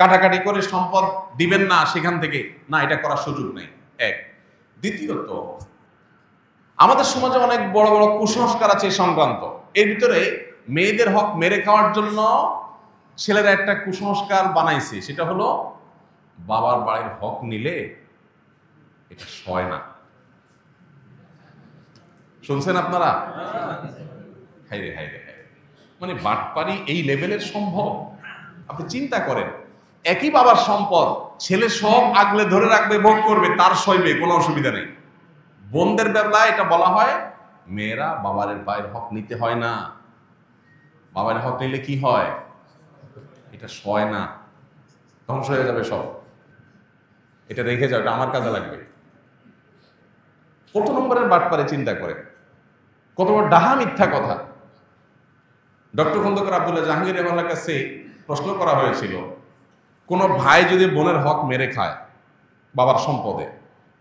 [SPEAKER 1] কাটাকাটি করে সম্পদ দিবেন না সেখান থেকে, না, এটা করার সুযোগ নেই। এক। দ্বিতীয়ত, আমাদের সমাজে অনেক বড় বড় কুসংস্কার আছে সংক্রান্ত। এর ভিতরে মেয়েদের হক মেরে খাওয়ার জন্য ছেলেরা একটা কুসংস্কার বানাইছে, সেটা হলো বাবার বাড়ির হক নিলে এটা সয় না। শুনছেন আপনারা? হাইরে হাইরে হাইরে, মানে বাটপারি এই লেভেলের সম্ভব? আপনি চিন্তা করেন, একই বাবার সম্পদ, ছেলে সব আগলে ধরে রাখবে, ভোগ করবে, তার সইবে, কোনো অসুবিধা নেই। বোনদের বেলায় এটা বলা হয়, মেয়েরা বাবার পায়ের হক নিতে হয় না, বাবার হক নিলে কি হয়? এটা সয় না, ধ্বংস হয়ে যাবে সব, এটা রেখে যাও, এটা আমার কাজে লাগবে। কত নম্বরের বাটপারে চিন্তা করে, কত বড় ডাহা মিথ্যা কথা। ডক্টর খন্দকার আব্দুল্লাহ জাহাঙ্গীর রহমানের কাছে প্রশ্ন করা হয়েছিল কোনো ভাই যদি বোনের হক মেরে খায় বাবার সম্পদে,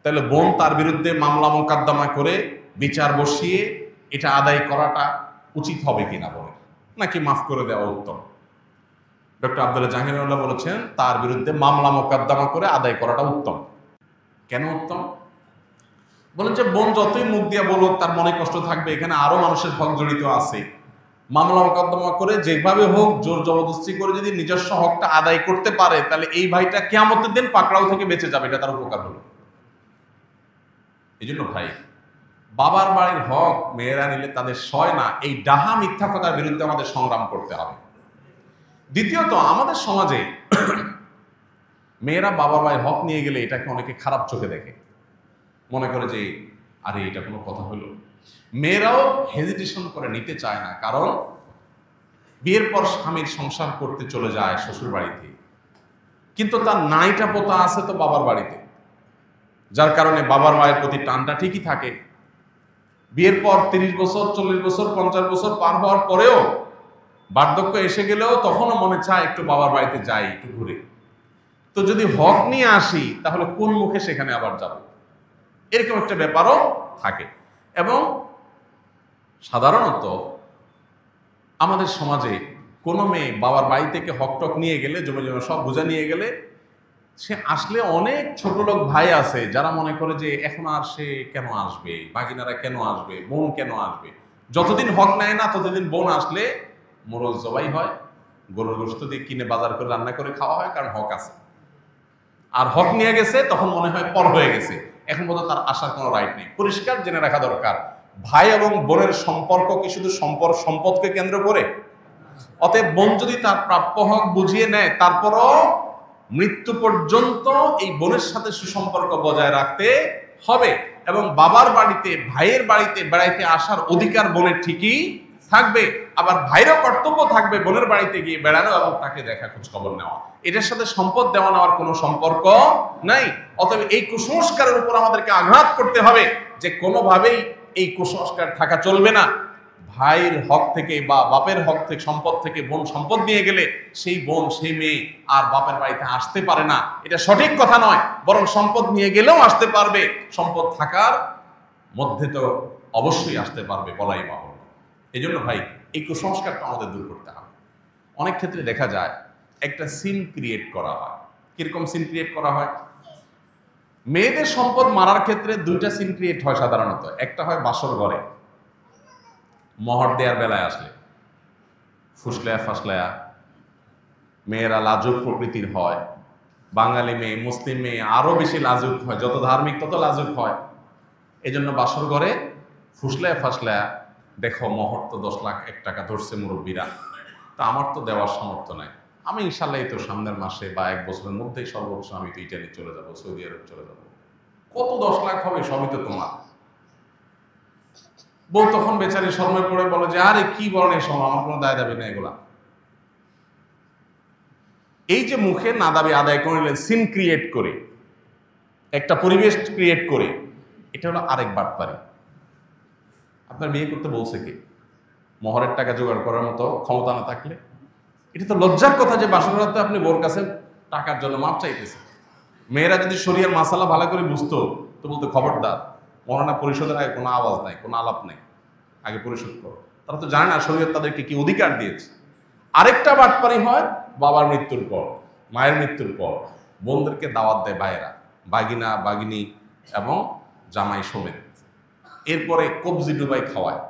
[SPEAKER 1] তাহলে বোন তার বিরুদ্ধে মামলা মোকদ্দমা করে বিচার বসিয়ে এটা আদায় করাটা উচিত হবে কিনা বলে, নাকি মাফ করে দেওয়া উত্তম? ডক্টর আব্দুল্লাহ জাহাঙ্গীরুল্লাহ বলেছেন তার বিরুদ্ধে মামলা মোকদ্দমা করে আদায় করাটা উত্তম। কেন উত্তম? বলেন যে বোন যতই মুখ দিয়ে বলুক তার মনে কষ্ট থাকবে, এখানে আরো মানুষের হক জড়িত আছে। মামলা মোকদ্দমা করে যেভাবে হোক জোর জবরদস্তি করে যদি নিজস্ব হকটা আদায় করতে পারে, তাহলে এই ভাইটা কিয়ামতের দিন পাকড়াও থেকে বেঁচে যাবে, এটা তার উপকার হলো। এই জন্য ভাই, বাবার বাড়ির হক মেয়েরা নিলে তাদের সয় না, এই ডাহা মিথ্যা কথার বিরুদ্ধে আমাদের সংগ্রাম করতে হবে। দ্বিতীয়ত, আমাদের সমাজে মেয়েরা বাবার বাড়ির হক নিয়ে গেলে এটাকে অনেকে খারাপ চোখে দেখে, মনে করে যে আরে এটা কোনো কথা হলো। মেয়েরাও হেজিটেশন করে নিতে চায় না, কারণ বিয়ের পর স্বামীর সংসার করতে চলে যায় শ্বশুর বাড়িতে, কিন্তু তার নাইটা পোতা আছে তো বাবার বাড়িতে, যার কারণে বাবার মায়ের প্রতি টানটা ঠিকই থাকে। বিয়ের পর 30 বছর 40 বছর 50 বছর পার হওয়ার পরেও, বার্ধক্য এসে গেলেও তখনও মনে চায় একটু বাবার বাড়িতে যাই, একটু ঘুরে। তো যদি হক নিয়ে আসি তাহলে কোন মুখে সেখানে আবার যাব, এরকম একটা ব্যাপারও থাকে। এবং সাধারণত আমাদের সমাজে কোনো মেয়ে বাবার বাড়ি থেকে হক টক নিয়ে গেলে, জমে জমে সব বোঝা নিয়ে গেলে, সে আসলে অনেক ছোট লোক ভাই আছে যারা মনে করে যে এখন আর সে কেন আসবে, বাগিনারা কেন আসবে, বোন কেন আসবে। যতদিন হক নেয় না ততদিন বোন আসলে মোরল জবাই হয়, গরুর গোশত দিয়ে কিনে বাজার করে রান্না করে খাওয়া হয়, কারণ হক আছে। আর হক নিয়ে গেছে তখন মনে হয় পর হয়ে গেছে, এখন পর্যন্ত তার আসার কোনো রাইট নেই। পরিষ্কার জেনে রাখা দরকার, ভাই এবং বোনের সম্পর্ক কি শুধু সম্পদকে কেন্দ্র করে? অতএব বোন যদি তার প্রাপ্য হক বুঝিয়ে নেয়, তারপরও মৃত্যু পর্যন্ত এই বোনের সাথে সুসম্পর্ক বজায় রাখতে হবে। এবং বাবার বাড়িতে, ভাইয়ের বাড়িতে বেড়াইতে আসার অধিকার বোনের ঠিকই থাকবে। আবার ভাইয়েরও কর্তব্য থাকবে বোনের বাড়িতে গিয়ে বেড়ানো এবং তাকে দেখা, খোঁজ খবর নেওয়া। এটার সাথে সম্পদ দেওয়া নেওয়ার কোনো সম্পর্ক নাই। অতএব এই কুসংস্কারের উপর আমাদেরকে আঘাত করতে হবে যে কোনোভাবেই এই কুসংস্কার থাকা চলবে না। ভাইয়ের হক থেকে বা বাপের হক থেকে, সম্পদ থেকে বোন সম্পদ নিয়ে গেলে সেই বোন, সেই মেয়ে আর বাপের বাড়িতে আসতে পারে না, এটা সঠিক কথা নয়। বরং সম্পদ নিয়ে গেলেও আসতে পারবে, সম্পদ থাকার মধ্যে তো অবশ্যই আসতে পারবে, বলাই বাহুল্য। এই জন্য ভাই, এই কুসংস্কারটা আমাদের দূর করতে হবে। অনেক ক্ষেত্রে দেখা যায় একটা সিন ক্রিয়েট করা হয়। কিরকম সিন ক্রিয়েট করা হয়? মেয়েদের সম্পদ মারার ক্ষেত্রে দুইটা সিন ক্রিয়েট হয় সাধারণত। একটা হয় বাসর ঘরে, মহর দেওয়ার বেলায় আসলে ফুসলায়া ফাসলায়া, মেয়েরা লাজুক প্রকৃতির হয়। বাঙালি মেয়ে, মুসলিম মেয়ে আরো বেশি লাজুক হয়, যত ধার্মিক তত লাজুক হয়। এই জন্য বাসর ঘরে ফুসলায়া ফাসলায়া, দেখো মহর তো 10 লাখ 1 টাকা ধরছে মুরব্বীরা, তা আমার তো দেওয়ার সামর্থ্য নাই, আমি ইনশাল্লাহ এই তো সামনের মাসে বা 1 বছরের মধ্যেই সর্বোচ্চ আমি তো ইটালি চলে যাব, সৌদি আরব চলে যাব, কত 10 লাখ হবে, সবই তো তোমার। বউ তখন বেচারি শর্মে পড়ে বলে যে আরে কি বলেন এসব, আমার কোনো দায় দাবি নেই এগুলা। এই যে মুখে না দাবি আদায় করলে, সিন ক্রিয়েট করে, একটা পরিবেশ ক্রিয়েট করে, এটা হলো আরেক বাটপারি। আপনার বিয়ে করতে বলছে কে? মহরের টাকা জোগাড় করার মতো ক্ষমতা না থাকলে এটা তো লজ্জার কথা যে বাসর রাতে আপনি বোর কাছে টাকার জন্য মাপ চাইতেছে। মেয়েরা যদি শরিয়ার মাসালা ভালো করে বুঝতো তো বলতো খবরদার, মহারণা পরিশোধের আগে কোনো আওয়াজ নাই, কোনো আলাপ নাই, আগে পরিশোধ করো। তারা তো জানে না শরীয়ত তাদেরকে কি অধিকার দিয়েছে। আরেকটা বাটপারি হয় বাবার মৃত্যুর পর, মায়ের মৃত্যুর পর বোনদেরকে দাওয়াত দেয় ভাইয়েরা, বাগিনা বাগিনী এবং জামাই সমেত। এরপরে কবজি ডুবাই খাওয়ায়,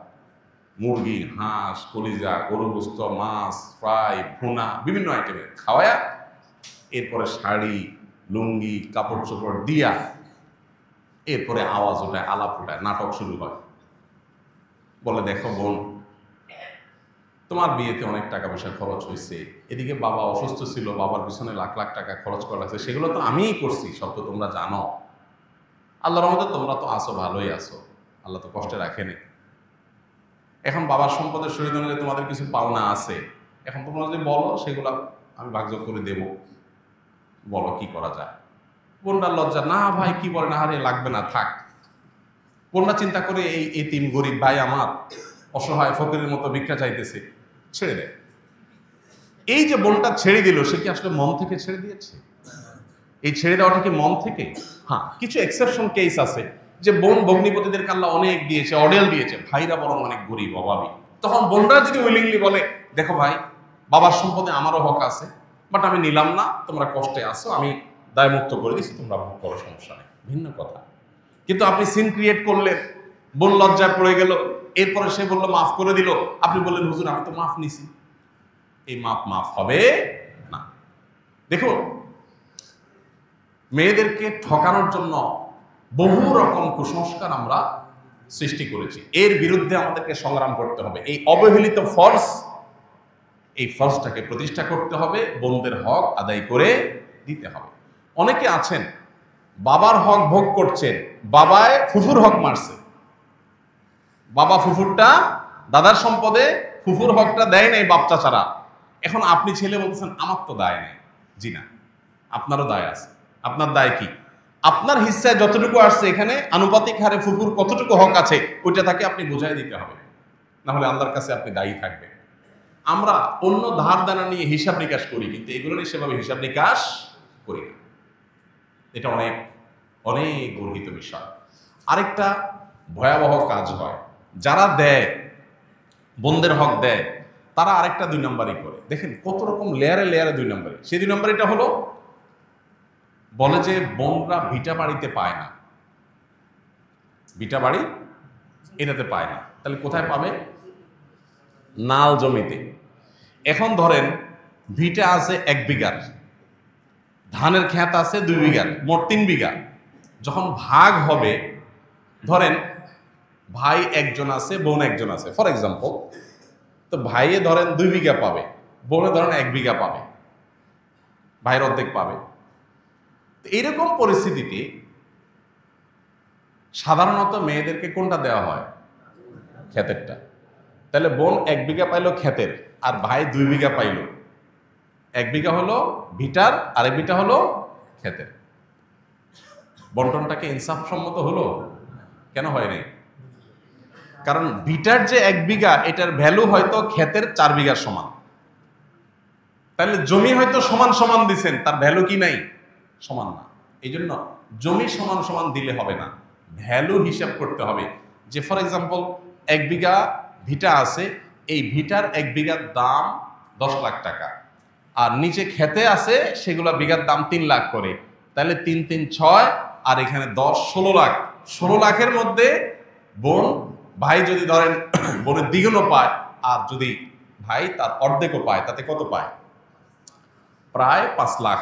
[SPEAKER 1] মুরগি, হাঁস, কলিজা, গরু গোস্ত, মাছ ফ্রাই, ভুনা, বিভিন্ন আইটেমের খাওয়ায়া, এরপরে শাড়ি, লুঙ্গি, কাপড় চোপড় দিয়া, এরপরে আওয়াজ ওঠায়, আলাপ ওঠায়, নাটক শুরু হয়। বলে দেখো বোন, তোমার বিয়েতে অনেক টাকা পয়সা খরচ হয়েছে, এদিকে বাবা অসুস্থ ছিল, বাবার পিছনে লাখ লাখ টাকা খরচ করা লাগছে, সেগুলো তো আমিই করছি, সব তো তোমরা জানো। আল্লাহর রহমতে তোমরা তো আসো, ভালোই আসো, আল্লাহ তো কষ্টে রাখেনি। এখন বাবার সম্পদের শহীদ অনুযায়ী তোমাদের কিছু পাওনা আছে, এখন তোমরা যদি বলো সেগুলো আমি ভাগযোগ করে দেব, বলো কি করা যায়। বোনটার লজ্জা, না ভাই কি বলে, না আরে লাগবে না থাক। বোনরা চিন্তা করে এই এতিম গরিব ভাই আমার অসহায় ফকিরের মতো ভিক্ষা চাইতেছে, ছেড়ে দেয়। এই যে বোনটা ছেড়ে দিল, সে কি আসলে মন থেকে ছেড়ে দিয়েছে? এই ছেড়ে দেওয়াটা কি মন থেকে? হ্যাঁ, কিছু এক্সেপশন কেস আছে যে বোন ভগ্নিপতিদেরকে আল্লাহ অনেক দিয়েছে, অডেল দিয়েছে, ভাইরা বরং অনেক গরিব অভাবী। তখন বোনরা যদি উইলিংলি বলে, দেখো ভাই, বাবার সম্পদে আমারও হক আছে, বাট আমি নিলাম না, তোমরা কষ্টে আসো, আমি দায়মুক্ত করে দিচ্ছি, তোমরা ভোগ করো, সমস্যা নেই, ভিন্ন কথা। কিন্তু আপনি সিন ক্রিয়েট করলেন, বোন লজ্জায় পড়ে গেল, এরপরে সে বললো মাফ করে দিল, আপনি বললেন হুজুর আমি তো মাফ নিছি, এই মাফ হবে না। দেখুন, মেয়েদেরকে ঠকানোর জন্য বহু রকম কুসংস্কার আমরা সৃষ্টি করেছি, এর বিরুদ্ধে আমাদেরকে সংগ্রাম করতে হবে। এই অবহেলিত ফরজ, এই ফরজটাকে প্রতিষ্ঠা করতে হবে, বোনদের হক আদায় করে দিতে হবে। অনেকে আছেন বাবার হক ভোগ করছেন, বাবায় ফুফুর হক মারছে, বাবা ফুফুরটা দাদার সম্পদে ফুফুর হকটা দেয় নাই বাপ চাচারা, এখন আপনি ছেলে বলছেন আমার তো দায় নেই। জি না, আপনারও দায় আছে। আপনার দায় কি? আপনার হিস্সায় যতটুকু আসছে এখানে আনুপাতিক হারে ফুফুর কতটুকু হক আছে ওইটা তাকে আপনি বুঝাই দিতে হবে, না হলে আল্লাহর কাছে আপনি দায়ী থাকবেন। আমরা অন্য ধার দানা নিয়ে হিসাব নিকাশ করি, কিন্তু এগুলো নিয়ে সেভাবে হিসাব নিকাশ করি না। এটা অনেক অনেক গর্হিত বিষয়। আরেকটা ভয়াবহ কাজ হয়, যারা দেয়, বোনদের হক দেয়, তারা আরেকটা 2 নম্বরই করে। দেখেন কত রকম লেয়ারে লেয়ারে 2 নম্বরই। সেই 2 নম্বরটা হলো, বলে যে বোনরা ভিটা বাড়িতে পায় না, ভিটা বাড়ি এটাতে পায় না, তাহলে কোথায় পাবে? নাল জমিতে। এখন ধরেন ভিটা আছে 1 বিঘার, ধানের ক্ষেত আছে 2 বিঘার, মোট 3 বিঘা। যখন ভাগ হবে, ধরেন ভাই একজন আছে, বোন একজন আছে, ফর এক্সাম্পল, তো ভাইয়ে ধরেন 2 বিঘা পাবে, বোনে ধরেন 1 বিঘা পাবে, ভাইয়ের অর্ধেক পাবে। এইরকম পরিস্থিতিতে সাধারণত মেয়েদেরকে কোনটা দেওয়া হয়? ক্ষেতেরটা। তাহলে বোন 1 বিঘা পাইলো ক্ষেতের, আর ভাই 2 বিঘা পাইলো। 1 বিঘা হলো ভিটার, আর 1 বিঘা হলো ক্ষেতের। বন্টনটাকে ইনসাফসম্মত হলো? কেন হয়নি? কারণ ভিটার যে 1 বিঘা, এটার ভ্যালু হয়তো ক্ষেতের 4 বিঘার সমান। তাহলে জমি হয়তো সমান সমান দিচ্ছেন, তার ভ্যালু কি নাই? সমান না। এই জন্য জমি সমান সমান দিলে হবে না, ভ্যালু হিসাব করতে হবে। যে ফর এক্সাম্পল 1 বিঘা ভিটা আছে, এই ভিটার 1 বিঘার দাম 10 লাখ টাকা, আর নিচে খেতে আছে সেগুলো বিঘার দাম 3 লাখ করে, তাহলে 3 3 6, আর এখানে 10 16 লাখ। 16 লাখের মধ্যে বোন, ভাই যদি ধরেন বোনের দ্বিগুণও পায়, আর যদি ভাই তার অর্ধেকও পায়, তাতে কত পায়? প্রায় 5 লাখ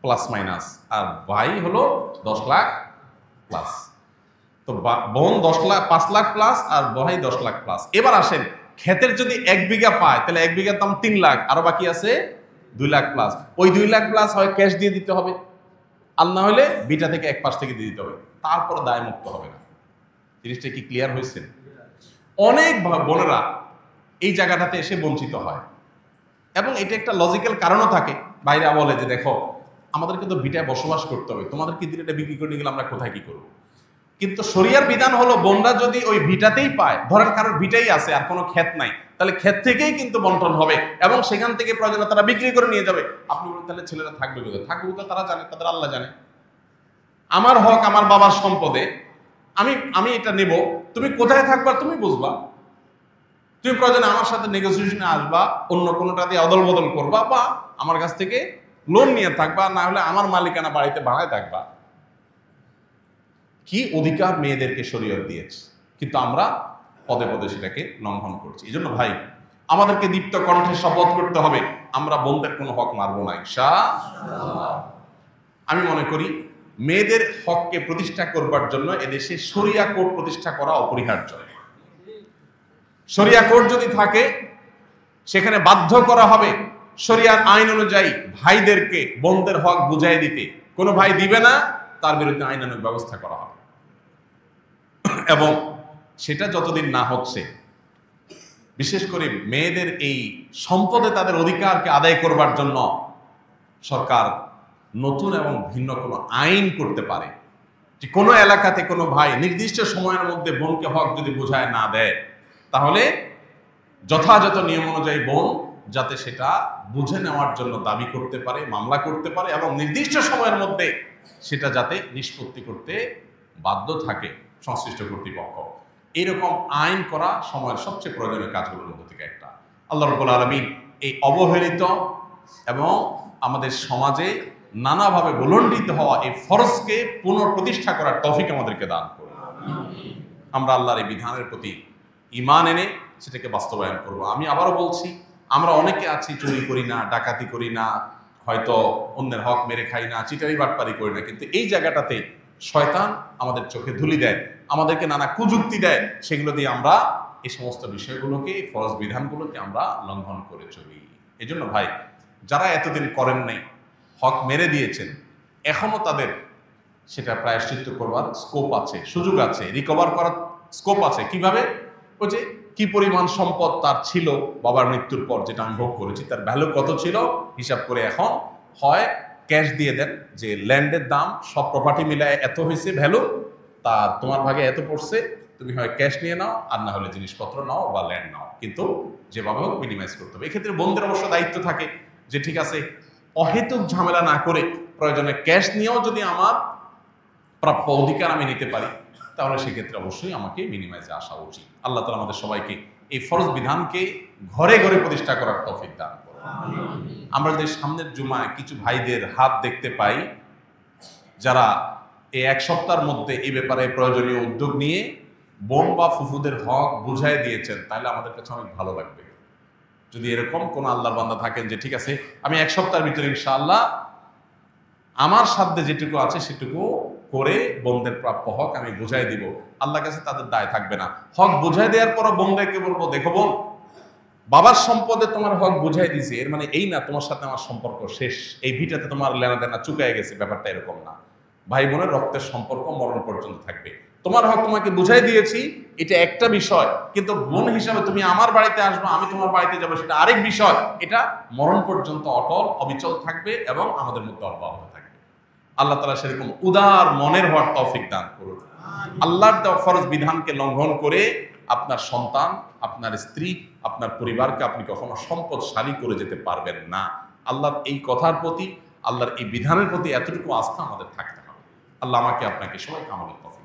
[SPEAKER 1] প্লাস মাইনাস, আর ভাই হলো 10 লাখ প্লাস। তো বোন 10 লাখ 5 লাখ প্লাস, আর ভাই 10 লাখ প্লাস। এবার আসেন, ক্ষেতের যদি 1 বিঘা পায়, তাহলে 1 বিঘার দাম 3 লাখ, আরো বাকি আছে 2 লাখ প্লাস। ওই 2 লাখ প্লাস হয় ক্যাশ দিয়ে দিতে হবে, আর না হলে বিটা থেকে এক পাশ থেকে দিয়ে দিতে হবে, তারপরে দায় মুক্ত হবে না। জিনিসটা কি ক্লিয়ার হয়েছে? অনেক বোনেরা এই জায়গাটাতে এসে বঞ্চিত হয়, এবং এটা একটা লজিক্যাল কারণও থাকে। বাইরে বলে যে দেখো, আমাদেরকে তো ভিটায় বসবাস করতে হবে, তোমাদেরকে দিলে এটা বিক্রি করে গেলে আমরা কোথায় কি করবো? কিন্তু শরিয়ার বিধান হলো, বোনরা যদি ওই ভিটাতেই পায়, ধরেন কারোর ভিটাই আছে আর কোনো ক্ষেত নাই, তাহলে ক্ষেত থেকেই কিন্তু বন্টন হবে, এবং সেখান থেকে প্রয়োজনে তারা বিক্রি করে নিয়ে যাবে। আপনি বলেন তাহলে ছেলেরা থাকবে কোথায়? থাকবে কোথায় তারা জানে, তাদের আল্লাহ জানে। আমার হক আমার বাবার সম্পদে, আমি এটা নেব, তুমি কোথায় থাকবা তুমি বুঝবা। তুমি প্রয়োজনে আমার সাথে নেগোসিয়েশনে আসবা, অন্য কোনোটা দিয়ে অদল বদল করবা, বা আমার কাছ থেকে লোন নিয়ে থাকবা, না হলে আমার মালিকানা বাড়িতে ভাড়ায় থাকবা। কি অধিকার মেয়েদেরকে শরীয়ত দিয়েছে, কিন্তু আমরা পদে পদে সেটাকে লঙ্ঘন করছি। এই জন্য ভাই, আমাদেরকে দীপ্ত কণ্ঠে শপথ করতে হবে, আমরা বোনদের কোনো হক মারবো না ইনশাআল্লাহ। আমি মনে করি মেয়েদের হককে প্রতিষ্ঠা করবার জন্য এদেশে শরিয়া কোর্ট প্রতিষ্ঠা করা অপরিহার্য। শরিয়া কোর্ট যদি থাকে, সেখানে বাধ্য করা হবে শরিয়ার আইন অনুযায়ী ভাইদেরকে বোনদের হক বুঝাই দিতে। কোনো ভাই দিবে না, তার বিরুদ্ধে আইনানুগ ব্যবস্থা করা হবে। এবং সেটা যতদিন না হচ্ছে, বিশেষ করে মেয়েদের এই সম্পদে তাদের অধিকারকে আদায় করবার জন্য সরকার নতুন এবং ভিন্ন কোনো আইন করতে পারে, যে কোনো এলাকাতে কোনো ভাই নির্দিষ্ট সময়ের মধ্যে বোনকে হক যদি বোঝায় না দেয়, তাহলে যথাযথ নিয়ম অনুযায়ী বোন যাতে সেটা বুঝে নেওয়ার জন্য দাবি করতে পারে, মামলা করতে পারে এবং নির্দিষ্ট সময়ের মধ্যে সেটা যাতে নিষ্পত্তি করতে বাধ্য থাকে সংশ্লিষ্ট কর্তৃপক্ষ। এইরকম আইন করা সময়ের সবচেয়ে প্রয়োজনীয় কাজগুলোর মধ্যে থেকে একটা। আল্লাহ রাব্বুল আলামিন এই অবহেলিত এবং আমাদের সমাজে নানাভাবে ভুলণ্ডিত হওয়া এই ফরজকে পুনঃপ্রতিষ্ঠা করার তৌফিক আমাদেরকে দান করুন। আমরা আল্লাহর এই বিধানের প্রতি ঈমান এনে সেটাকে বাস্তবায়ন করব। আমি আবারও বলছি, আমরা অনেকে আছি চুরি করি না, ডাকাতি করি না, হয়তো অন্যের হক মেরে খাই না, চিটারি বাটপারি করি না, কিন্তু এই জায়গাটাতে শয়তান আমাদের চোখে ধুলি দেয়, আমাদেরকে নানা কুযুক্তি দেয়, সেগুলো দিয়ে আমরা এই সমস্ত বিষয়গুলোকে, ফরজ বিধানগুলোকে আমরা লঙ্ঘন করে চলি। এই জন্য ভাই, যারা এতদিন করেন নাই, হক মেরে দিয়েছেন, এখনো তাদের সেটা প্রায়শ্চিত্ত করবার স্কোপ আছে, সুযোগ আছে, রিকভার করার স্কোপ আছে। কিভাবে? ওই যে কি পরিমাণ সম্পদ তার ছিল বাবার মৃত্যুর পর, যেটা আমি ভোগ করেছি, তার ভ্যালু কত ছিল হিসাব করে এখন হয় ক্যাশ দিয়ে দেন, যে ল্যান্ডের দাম সব প্রপার্টি মিলায় এত হয়েছে ভ্যালু, তা তোমার ভাগে এত পড়ছে, তুমি হয় ক্যাশ নিয়ে নাও, আর না হলে জিনিসপত্র নাও বা ল্যান্ড নাও, কিন্তু যেভাবে হোক মিনিমাইজ করতে হবে। এক্ষেত্রে বোনদের অবশ্য দায়িত্ব থাকে যে ঠিক আছে, অহেতুক ঝামেলা না করে প্রয়োজনে ক্যাশ নিয়েও যদি আমার প্রাপ্য অধিকার আমি নিতে পারি, তাহলে সেক্ষেত্রে অবশ্যই আমাকে মিনিমাইজে আসা উচিত। আল্লাহ তাআলা আমাদের সবাইকে এই ফরজ বিধানকে ঘরে ঘরে প্রতিষ্ঠা করার তৌফিক দান করুন। আমরা যে সামনের জুমায় কিছু ভাইদের হাত দেখতে পাই, যারা এই এক সপ্তাহের মধ্যে এই ব্যাপারে প্রয়োজনীয় উদ্যোগ নিয়ে বোন বা ফুফুদের হক বুঝাই দিয়েছেন, তাহলে আমাদের কাছে অনেক ভালো লাগবে। যদি এরকম কোন আল্লাহর বান্দা থাকেন যে ঠিক আছে, আমি এক সপ্তাহের ভিতরে ইনশাআল্লাহ আমার সাধ্যে যেটুকু আছে সেটুকু করে বোনদের প্রাপ্য হক আমি বুঝাই দিব, আল্লাহর কাছে তাদের দায় থাকবে না। হক বুঝাই দেওয়ার পর বোনদেরকে বলবো, দেখো বোন, বাবার সম্পদে তোমার হক বুঝাই দিয়েছে, এর মানে এই না তোমার সাথে আমার সম্পর্ক শেষ, এই ভিটাতে তোমার লেনা দেনা চুকায় গেছে, ব্যাপারটা এরকম না। ভাই বোনের রক্তের সম্পর্ক মরণ পর্যন্ত থাকবে। তোমার হক তোমাকে বুঝাই দিয়েছি, এটা একটা বিষয়, কিন্তু বোন হিসাবে তুমি আমার বাড়িতে আসবে, আমি তোমার বাড়িতে যাবো, সেটা আরেক বিষয়। এটা মরণ পর্যন্ত অটল অবিচল থাকবে এবং আমাদের মধ্যে অব্যাহত থাকবে। আল্লাহ তাআলা সেরকম উদার মনের হওয়ার তৌফিক দান করুন। আল্লাহর দেওয়া ফরজ বিধানকে লঙ্ঘন করে আপনার সন্তান, আপনার স্ত্রী, আপনার পরিবারকে আপনি কখনো সম্পদশালী করে যেতে পারবেন না। আল্লাহর এই কথার প্রতি, আল্লাহর এই বিধানের প্রতি এতটুকু আস্থা আমাদের থাকতে হবে। আল্লাহ আমাকে আপনাকে সবাইকে আমলের তৌফিক